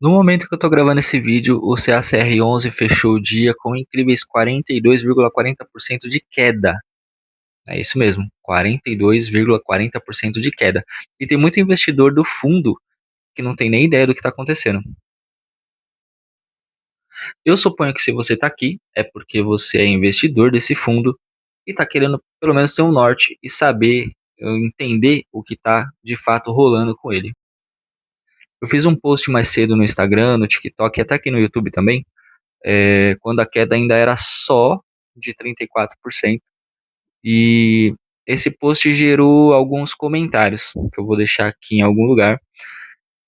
No momento que eu tô gravando esse vídeo, o CACR11 fechou o dia com incríveis 42,40% de queda. É isso mesmo, 42,40% de queda. E tem muito investidor do fundo que não tem nem ideia do que está acontecendo. Eu suponho que se você está aqui, é porque você é investidor desse fundo e está querendo pelo menos ter um norte e saber, entender o que está de fato rolando com ele. Eu fiz um post mais cedo no Instagram, no TikTok e até aqui no YouTube também, quando a queda ainda era só de 34%. E esse post gerou alguns comentários, que eu vou deixar aqui em algum lugar.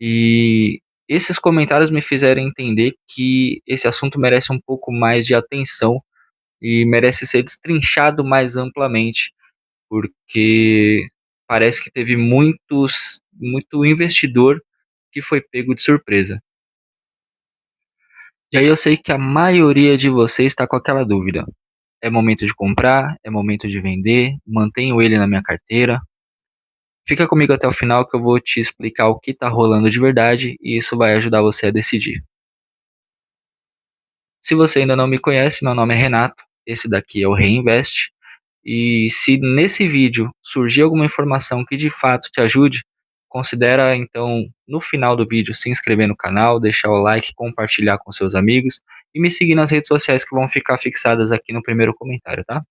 E esses comentários me fizeram entender que esse assunto merece um pouco mais de atenção e merece ser destrinchado mais amplamente, porque parece que teve muito investidor que foi pego de surpresa. E aí eu sei que a maioria de vocês está com aquela dúvida. É momento de comprar? É momento de vender? Mantenho ele na minha carteira? Fica comigo até o final que eu vou te explicar o que está rolando de verdade e isso vai ajudar você a decidir. Se você ainda não me conhece, meu nome é Renato, esse daqui é o Reinvest. E se nesse vídeo surgir alguma informação que de fato te ajude, considera então no final do vídeo se inscrever no canal, deixar o like, compartilhar com seus amigos e me seguir nas redes sociais que vão ficar fixadas aqui no primeiro comentário, tá?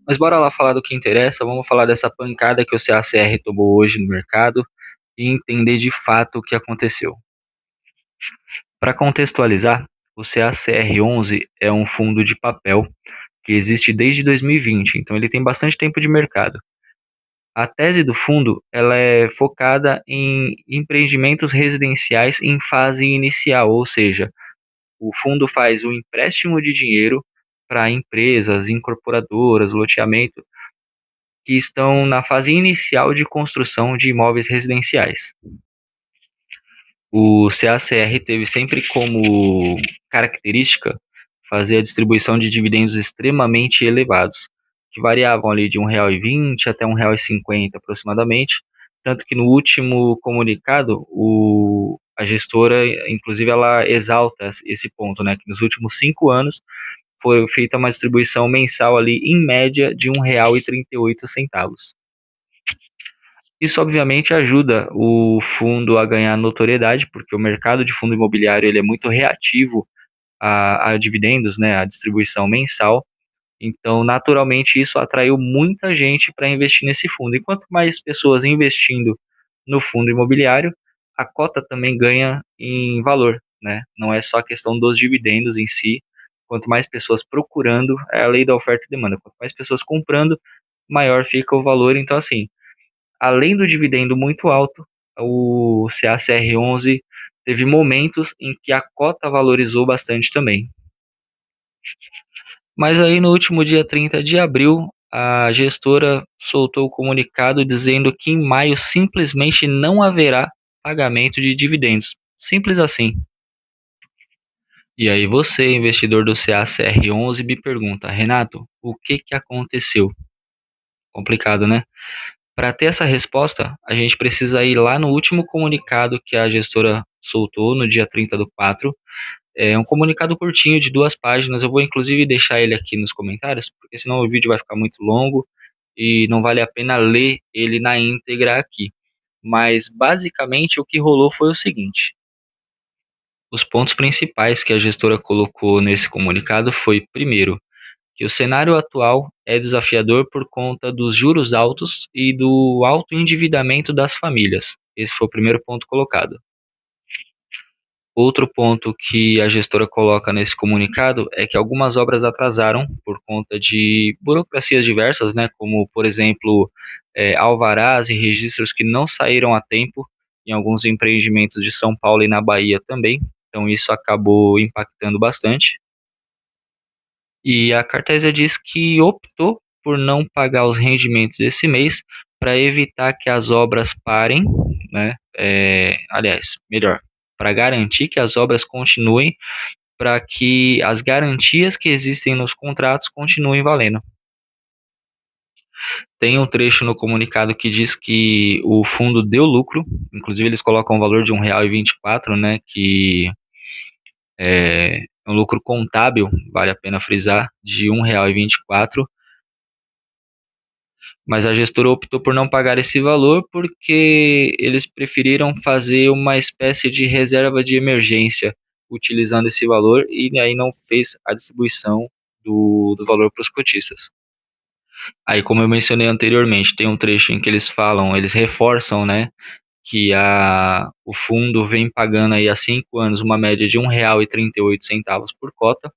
Mas bora lá falar do que interessa, vamos falar dessa pancada que o CACR tomou hoje no mercado e entender de fato o que aconteceu. Para contextualizar, o CACR11 é um fundo de papel que existe desde 2020, então ele tem bastante tempo de mercado. A tese do fundo ela é focada em empreendimentos residenciais em fase inicial, ou seja, o fundo faz o empréstimo de dinheiro para empresas, incorporadoras, loteamento que estão na fase inicial de construção de imóveis residenciais. O CACR teve sempre como característica fazer a distribuição de dividendos extremamente elevados, que variavam ali de R$ 1,20 até R$ 1,50 aproximadamente, tanto que no último comunicado, a gestora, inclusive, ela exalta esse ponto, né, que nos últimos 5 anos foi feita uma distribuição mensal ali, em média, de R$ 1,38. Isso obviamente ajuda o fundo a ganhar notoriedade, porque o mercado de fundo imobiliário ele é muito reativo a dividendos, né, a distribuição mensal. Então, naturalmente, isso atraiu muita gente para investir nesse fundo. E quanto mais pessoas investindo no fundo imobiliário, a cota também ganha em valor, né? Não é só a questão dos dividendos em si. Quanto mais pessoas procurando, é a lei da oferta e demanda. Quanto mais pessoas comprando, maior fica o valor. Então, assim, além do dividendo muito alto, o CACR11 teve momentos em que a cota valorizou bastante também. Mas aí no último dia 30 de abril, a gestora soltou o comunicado dizendo que em maio simplesmente não haverá pagamento de dividendos. Simples assim. E aí você, investidor do CACR11, me pergunta, Renato, o que aconteceu? Complicado, né? Para ter essa resposta, a gente precisa ir lá no último comunicado que a gestora soltou no dia 30 do 4. É um comunicado curtinho de 2 páginas. Eu vou inclusive deixar ele aqui nos comentários, porque senão o vídeo vai ficar muito longo e não vale a pena ler ele na íntegra aqui. Mas basicamente o que rolou foi o seguinte: os pontos principais que a gestora colocou nesse comunicado foi, primeiro, que o cenário atual é desafiador por conta dos juros altos e do alto endividamento das famílias. Esse foi o primeiro ponto colocado. Outro ponto que a gestora coloca nesse comunicado é que algumas obras atrasaram por conta de burocracias diversas, né, como, por exemplo, alvarás e registros que não saíram a tempo em alguns empreendimentos de São Paulo e na Bahia também. Então, isso acabou impactando bastante. E a Cartesia diz que optou por não pagar os rendimentos esse mês para evitar que as obras parem, né? Aliás, melhor, para garantir que as obras continuem, para que as garantias que existem nos contratos continuem valendo. Tem um trecho no comunicado que diz que o fundo deu lucro, inclusive eles colocam o valor de R$ 1,24, né, que é um lucro contábil, vale a pena frisar, de R$ 1,24, mas a gestora optou por não pagar esse valor porque eles preferiram fazer uma espécie de reserva de emergência utilizando esse valor e aí não fez a distribuição do valor para os cotistas. Aí, como eu mencionei anteriormente, tem um trecho em que eles falam, eles reforçam, né, que o fundo vem pagando aí há 5 anos uma média de R$ 1,38 por cota.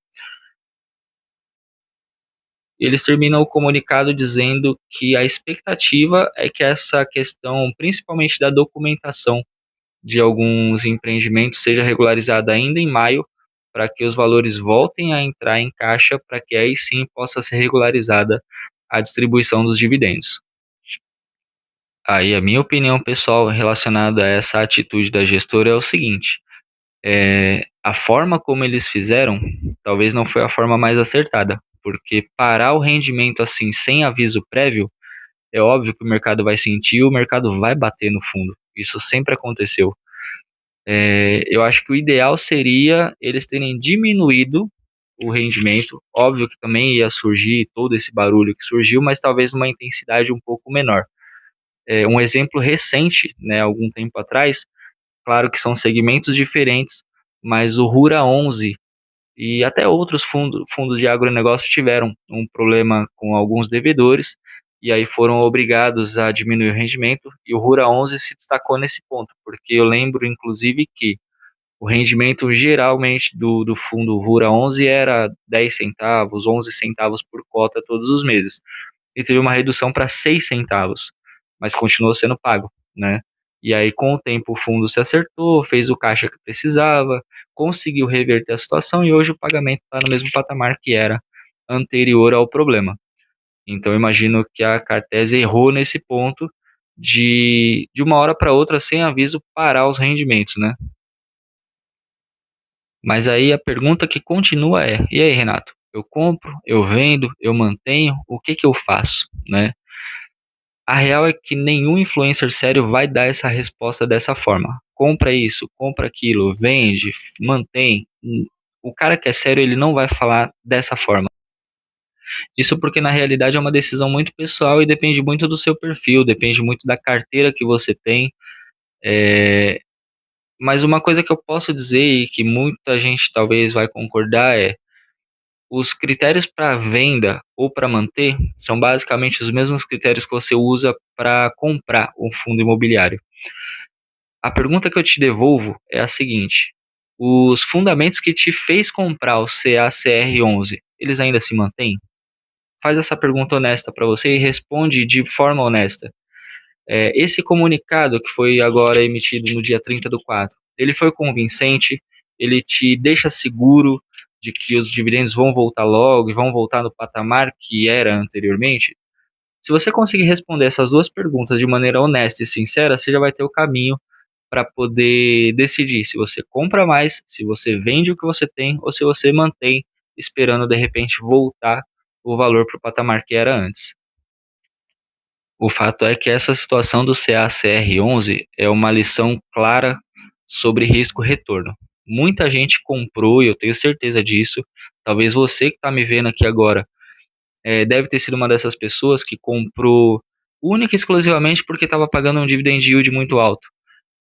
Eles terminam o comunicado dizendo que a expectativa é que essa questão, principalmente da documentação de alguns empreendimentos, seja regularizada ainda em maio, para que os valores voltem a entrar em caixa, para que aí sim possa ser regularizada a distribuição dos dividendos. Aí a minha opinião pessoal relacionada a essa atitude da gestora é o seguinte: a forma como eles fizeram talvez não foi a forma mais acertada, porque parar o rendimento assim sem aviso prévio, é óbvio que o mercado vai sentir, o mercado vai bater no fundo. Isso sempre aconteceu. Eu acho que o ideal seria eles terem diminuído o rendimento. Óbvio que também ia surgir todo esse barulho que surgiu, mas talvez uma intensidade um pouco menor. Um exemplo recente, né, algum tempo atrás, claro que são segmentos diferentes, mas o Rura 11 e até outros fundos de agronegócio tiveram um problema com alguns devedores, e aí foram obrigados a diminuir o rendimento, e o Rura 11 se destacou nesse ponto, porque eu lembro inclusive que o rendimento geralmente do fundo Rura 11 era 10 centavos, 11 centavos por cota todos os meses. E teve uma redução para 6 centavos, mas continuou sendo pago, né? E aí, com o tempo, o fundo se acertou, fez o caixa que precisava, conseguiu reverter a situação e hoje o pagamento está no mesmo patamar que era anterior ao problema. Então, eu imagino que a Cartese errou nesse ponto de uma hora para outra, sem aviso, parar os rendimentos, né? Mas aí a pergunta que continua é: e aí, Renato? Eu compro, eu vendo, eu mantenho, o que que eu faço, né? A real é que nenhum influencer sério vai dar essa resposta dessa forma. Compra isso, compra aquilo, vende, mantém. O cara que é sério, ele não vai falar dessa forma. Isso porque na realidade é uma decisão muito pessoal e depende muito do seu perfil, depende muito da carteira que você tem. É... Mas uma coisa que eu posso dizer e que muita gente talvez vai concordar é: os critérios para venda ou para manter são basicamente os mesmos critérios que você usa para comprar um fundo imobiliário. A pergunta que eu te devolvo é a seguinte: os fundamentos que te fez comprar o CACR11, eles ainda se mantêm? Faz essa pergunta honesta para você e responde de forma honesta. Esse comunicado que foi agora emitido no dia 30/4, ele foi convincente? Ele te deixa seguro de que os dividendos vão voltar logo e vão voltar no patamar que era anteriormente? Se você conseguir responder essas duas perguntas de maneira honesta e sincera, você já vai ter o caminho para poder decidir se você compra mais, se você vende o que você tem ou se você mantém esperando de repente voltar o valor para o patamar que era antes. O fato é que essa situação do CACR11 é uma lição clara sobre risco-retorno. Muita gente comprou, e eu tenho certeza disso. Talvez você que está me vendo aqui agora deve ter sido uma dessas pessoas que comprou única e exclusivamente porque estava pagando um dividend yield muito alto.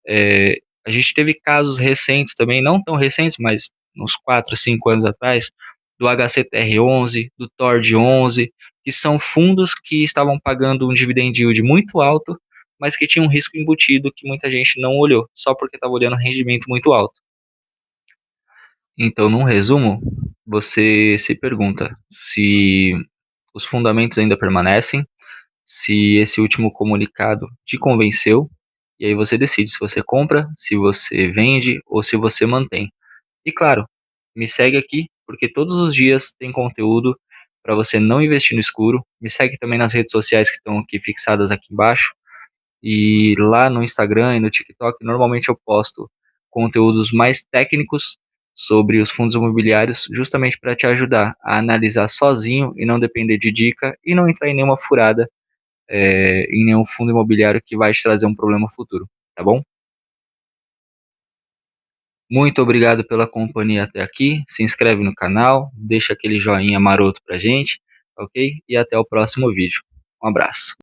A gente teve casos recentes também, não tão recentes, mas uns 4, 5 anos atrás, do HCTR11, do TORD11, que são fundos que estavam pagando um dividend yield muito alto, mas que tinha um risco embutido que muita gente não olhou, só porque estava olhando rendimento muito alto. Então, num resumo, você se pergunta se os fundamentos ainda permanecem, se esse último comunicado te convenceu, e aí você decide se você compra, se você vende ou se você mantém. E claro, me segue aqui, porque todos os dias tem conteúdo para você não investir no escuro. Me segue também nas redes sociais que estão aqui fixadas aqui embaixo. E lá no Instagram e no TikTok, normalmente eu posto conteúdos mais técnicos sobre os fundos imobiliários, justamente para te ajudar a analisar sozinho e não depender de dica e não entrar em nenhuma furada em nenhum fundo imobiliário que vai te trazer um problema futuro, tá bom? Muito obrigado pela companhia até aqui. Se inscreve no canal, deixa aquele joinha maroto pra gente, ok? E até o próximo vídeo. Um abraço.